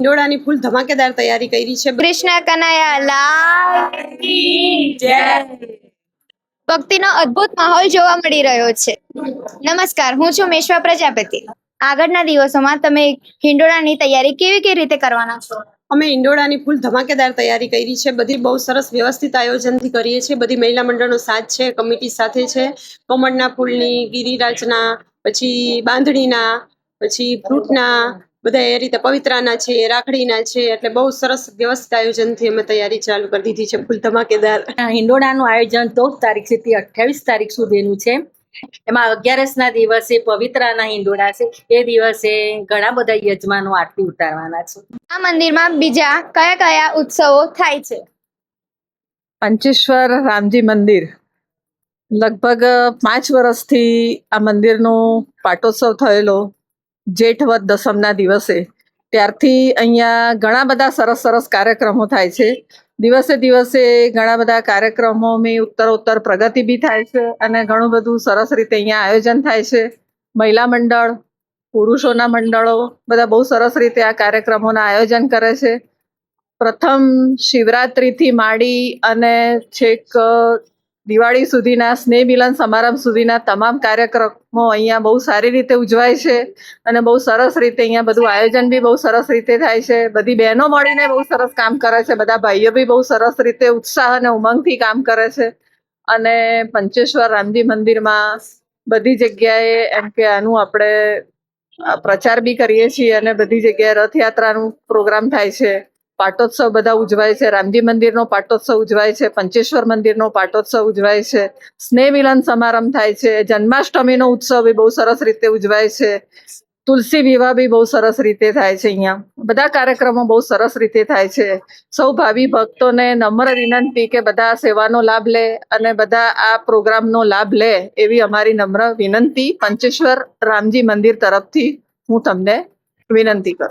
હિંડોળાની ફૂલ ધમાકેદાર તૈયારી કરી છે. કૃષ્ણ કનૈયા લાલ કી જય. ભક્તિનો અદ્ભુત માહોલ જોવા મળી રહ્યો છે. નમસ્કાર, હું છું મેશ્વા પ્રજાપતિ. આગળના દિવસોમાં તમે હિંડોળાની તૈયારી કેવી રીતે કરવાના છો? અમે હિંડોળાની ફૂલ ધમાકેદાર તૈયારી કરી છે. બધી બહુ સરસ વ્યવસ્થિત આયોજનથી કરીએ છીએ. બધી મહિલા મંડળનો સાથ છે, કમિટી સાથે છે. કમળના ફૂલની, ગિરિરાજના, પછી બાંધણીના, પછી ફ્રૂટના, બધા એ રીતે પવિત્રાના છે, રાખડીના છે. એટલે બહુ સરસ વ્યવસ્થિત આયોજનથી અમે તૈયારી ચાલુ કરી દીધી છે, ફૂલ ધમાકેદાર. હિંડોળાનું આયોજન 13 તારીખથી 28 તારીખ સુધીનું છે. એમાં 11ના દિવસે પવિત્રાના હિંડોળા છે. એ દિવસે ઘણા બધા યજમાનો આરતી ઉતારવાના છે. આ મંદિરમાં બીજા કયા કયા ઉત્સવો થાય છે? પંચેશ્વર રામજી મંદિર લગભગ 5 વર્ષથી આ મંદિરનો પાટોત્સવ થયેલો જેઠ વદ દસમના દિવસે. ત્યારથી અહીંયા ઘણા બધા સરસ કાર્યક્રમો થાય છે. દિવસે દિવસે ઘણા બધા કાર્યક્રમોની ઉત્તરોત્તર પ્રગતિ બી થાય છે અને ઘણું બધું સરસ રીતે અહીંયા આયોજન થાય છે. મહિલા મંડળ, પુરુષોના મંડળો બધા બહુ સરસ રીતે આ કાર્યક્રમોના આયોજન કરે છે. પ્રથમ શિવરાત્રિથી માંડી અને છેક દિવાળી સુધીના સ્નેહ મિલન સમારંભ સુધીના તમામ કાર્યક્રમો અહીંયા બહુ સારી રીતે ઉજવાય છે અને બહુ સરસ રીતે અહીંયા બધું આયોજન બી બહુ સરસ રીતે થાય છે. બધી બહેનો મળીને બહુ સરસ કામ કરે છે. બધા ભાઈઓ બી બહુ સરસ રીતે ઉત્સાહ અને ઉમંગથી કામ કરે છે. અને પંચેશ્વર રામજી મંદિરમાં બધી જગ્યાએ એમ કે આનું આપણે પ્રચાર બી કરીએ છીએ અને બધી જગ્યાએ રથયાત્રાનું પ્રોગ્રામ થાય છે. પાટોત્સવ બધા ઉજવાય છે. રામજી મંદિરનો પાટોત્સવ ઉજવાય છે. પંચેશ્વર મંદિરનો પાટોત્સવ ઉજવાય છે. સ્નેહ મિલન સમારંભ થાય છે. જન્માષ્ટમીનો ઉત્સવ બી બહુ સરસ રીતે ઉજવાય છે. તુલસી વિવાહ બી બહુ સરસ રીતે થાય છે. અહીંયા બધા કાર્યક્રમો બહુ સરસ રીતે થાય છે. સૌ ભાવિ ભક્તોને નમ્ર વિનંતી કે બધા સેવાનો લાભ લે અને બધા આ પ્રોગ્રામનો લાભ લે એવી અમારી નમ્ર વિનંતી પંચેશ્વર રામજી મંદિર તરફથી હું તમને વિનંતી કરું.